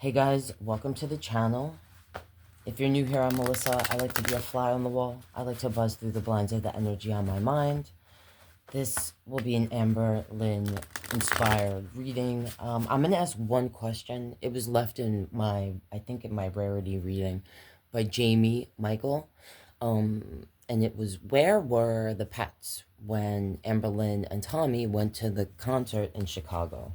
Hey guys, welcome to the channel. If you're new here, I'm Melissa. I like to be a fly on the wall. I like to buzz through the blinds of the energy on my mind. This will be an Amberlynn inspired reading. I'm going to ask one question. It was left in I think in my rarity reading by Jamie Michael. And it was, where were the pets when Amberlynn and Tommy went to the concert in Chicago?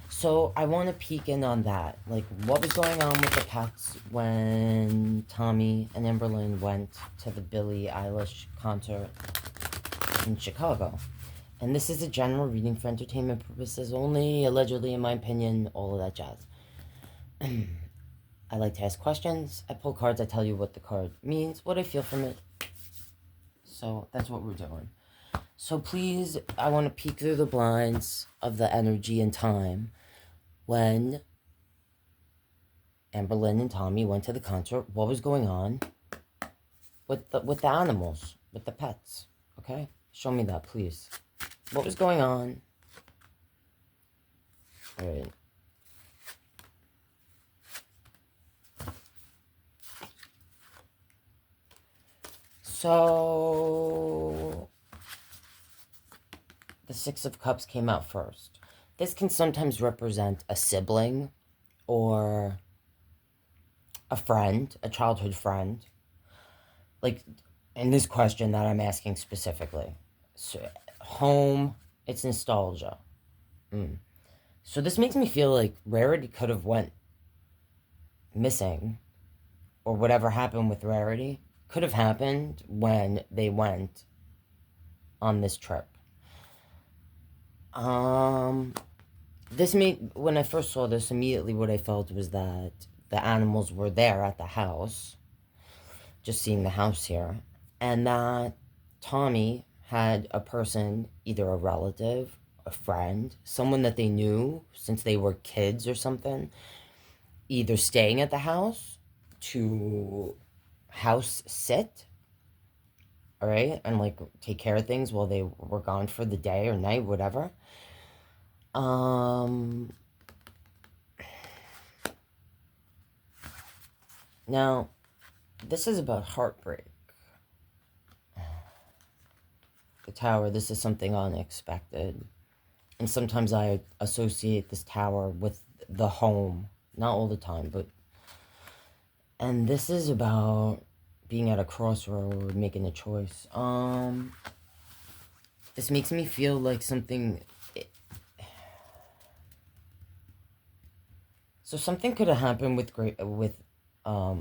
So I want to peek in on that. Like, what was going on with the pets when Tommy and Amberlynn went to the Billie Eilish concert in Chicago? And this is a general reading for entertainment purposes only, allegedly, in my opinion, all of that jazz. I like to ask questions. I pull cards. I tell you what the card means, what I feel from it. So that's what we're doing. So please, I want to peek through the blinds of the energy and time when Amberlynn and Tommy went to the concert. What was going on with the animals, with the pets? Okay, show me that, please. What was going on? All right. So the Six of Cups came out first. This can sometimes represent a sibling or a friend, a childhood friend. Like in this question that I'm asking specifically. So, home, it's nostalgia. So this makes me feel like Rarity could have went missing, or whatever happened with Rarity could have happened when they went on this trip. This made, when I first saw this, immediately what I felt was that the animals were there at the house, just seeing the house here, and that Tommy had a person, either a relative, a friend, someone that they knew since they were kids or something, either staying at the house to house sit, all right, and like take care of things while they were gone for the day or night, whatever. Now, this is about heartbreak. The Tower, this is something unexpected. And sometimes I associate this tower with the home. Not all the time, but... And this is about being at a crossroad, making a choice. This makes me feel like something... So something could have happened with I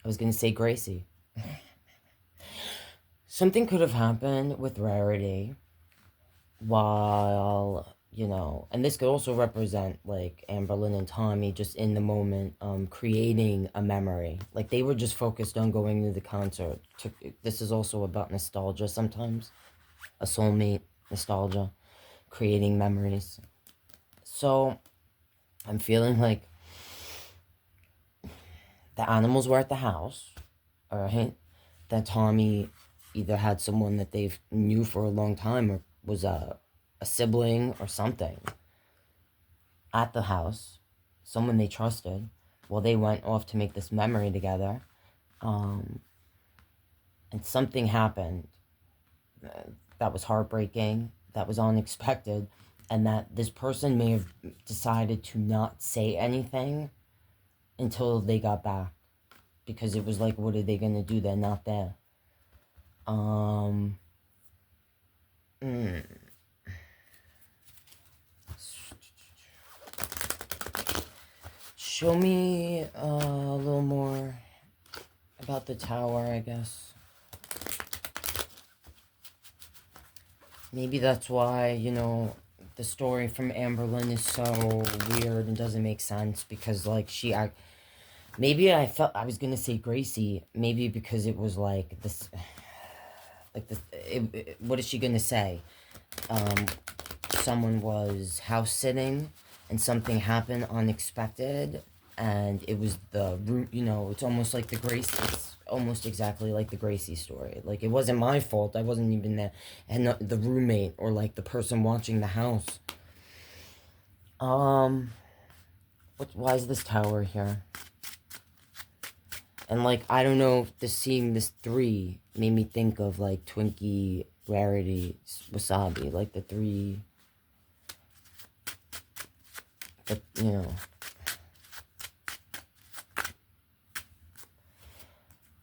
was going to say Gracie. Something could have happened with Rarity while, you know, and this could also represent, like, Amberlynn and Tommy just in the moment, creating a memory. Like, they were just focused on going to the concert. This is also about nostalgia sometimes. A soulmate, nostalgia, creating memories. So, I'm feeling like the animals were at the house, alright? That Tommy either had someone that they knew for a long time or was a sibling or something at the house, someone they trusted, while they went off to make this memory together. And something happened that was heartbreaking, that was unexpected, and that this person may have decided to not say anything until they got back, because it was like, what are they gonna do? They're not there. Show me a little more about the tower, I guess. Maybe that's why, you know, the story from Amberlynn is so weird and doesn't make sense, because, like, maybe I felt I was gonna say Gracie, maybe because it was like this, like this, what is she gonna say? Someone was house sitting and something happened unexpected, and it was the root, you know, it's almost like the Gracie, it's almost exactly like the Gracie story. Like, it wasn't my fault, I wasn't even there, and the roommate, or like the person watching the house. Why is this tower here? And, like, I don't know, just seeing this 3 made me think of, like, Twinkie, Rarity, Wasabi. Like, the 3... But, you know...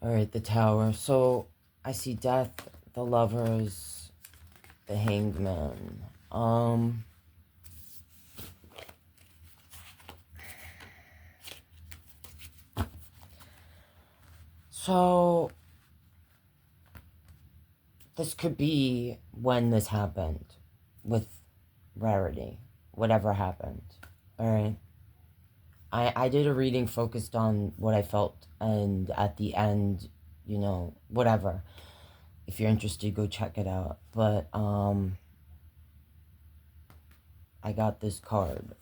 Alright, the tower. So, I see death, the lovers, the hanged man. So, this could be when this happened with Rarity. Whatever happened. Alright? I did a reading focused on what I felt, and at the end, you know, whatever. If you're interested, go check it out. But, I got this card.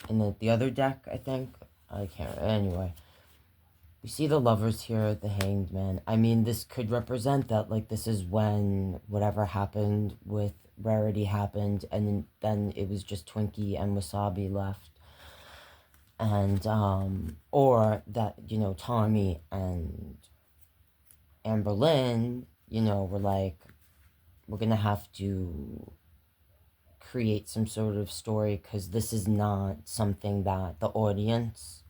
In the other deck, I think. I can't, anyway. We see the lovers here, the hanged man. I mean, this could represent that, like, this is when whatever happened with Rarity happened, and then it was just Twinkie and Wasabi left. And, or that, you know, Tommy and Amberlynn, you know, were like, we're gonna have to create some sort of story, because this is not something that the audience,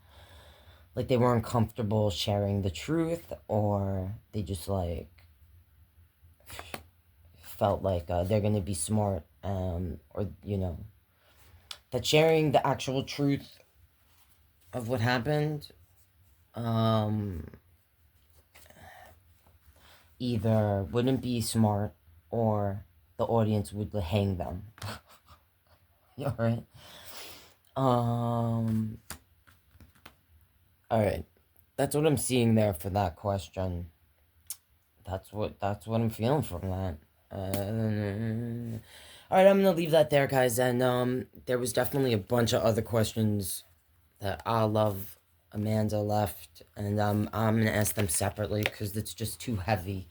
like, they weren't comfortable sharing the truth, or they just, like, felt like they're gonna be smart, or, you know, that sharing the actual truth of what happened, either wouldn't be smart, or the audience would hang them. You alright? Alright. That's what I'm seeing there for that question. That's what I'm feeling from that. Alright, I'm gonna leave that there, guys. And there was definitely a bunch of other questions that I love Amanda left, and I'm gonna ask them separately, because it's just too heavy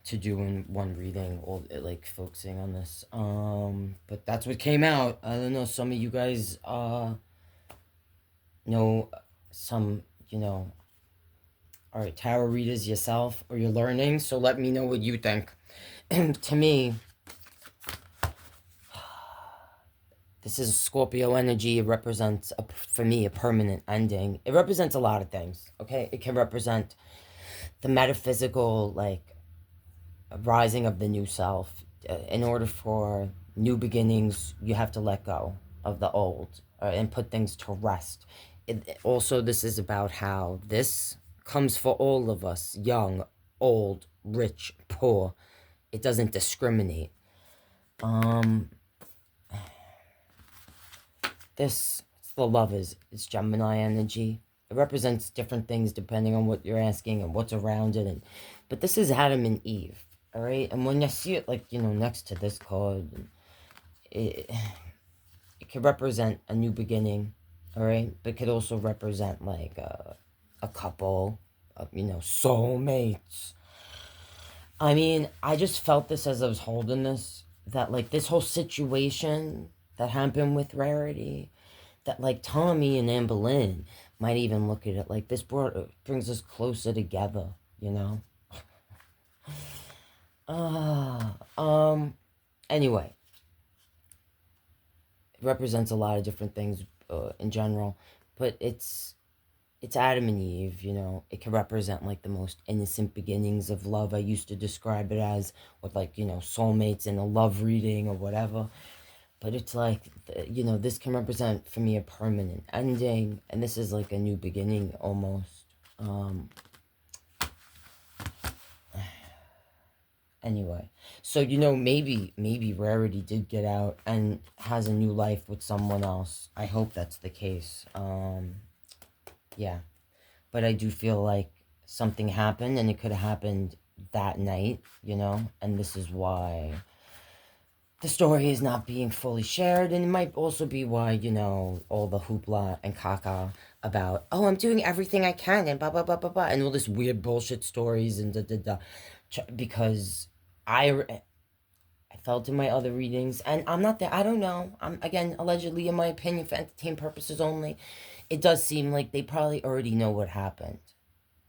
to do in one reading, or like focusing on this. But that's what came out. I don't know, some of you guys know some, you know, alright, tarot readers yourself, or you're learning, so let me know what you think. And to me, this is Scorpio energy. It represents, for me, a permanent ending. It represents a lot of things, okay? It can represent the metaphysical, like, rising of the new self. In order for new beginnings, you have to let go of the old, and put things to rest. Also, this is about how this comes for all of us, young, old, rich, poor. It doesn't discriminate. This, it's the lovers. It's Gemini energy. It represents different things depending on what you're asking and what's around it. But this is Adam and Eve, all right? And when you see it, like, you know, next to this card, it could represent a new beginning, all right? But it could also represent, like, a couple, you know, soulmates. I mean, I just felt this as I was holding this, that, like, this whole situation that happened with Rarity, that, like, Tommy and Amberlynn might even look at it like this brings us closer together, you know? Anyway, it represents a lot of different things in general, but it's Adam and Eve, you know. It can represent, like, the most innocent beginnings of love. I used to describe it as with, like, you know, soulmates in a love reading or whatever. But it's like, you know, this can represent, for me, a permanent ending. And this is like a new beginning, almost. Anyway. So, you know, maybe Rarity did get out and has a new life with someone else. I hope that's the case. Yeah. But I do feel like something happened, and it could have happened that night, you know? And this is why the story is not being fully shared, and it might also be why, you know, all the hoopla and caca about, oh, I'm doing everything I can, and blah, blah, blah, blah, blah, and all this weird bullshit stories, and da, da, da, because I felt in my other readings, and I'm not there. I don't know. I'm, again, allegedly, in my opinion, for entertainment purposes only, it does seem like they probably already know what happened,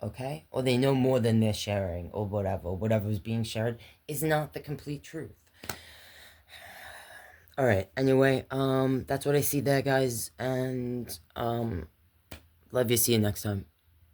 okay? Or they know more than they're sharing, or whatever. Whatever's being shared is not the complete truth. All right. Anyway, that's what I see there, guys, and love you. See you next time.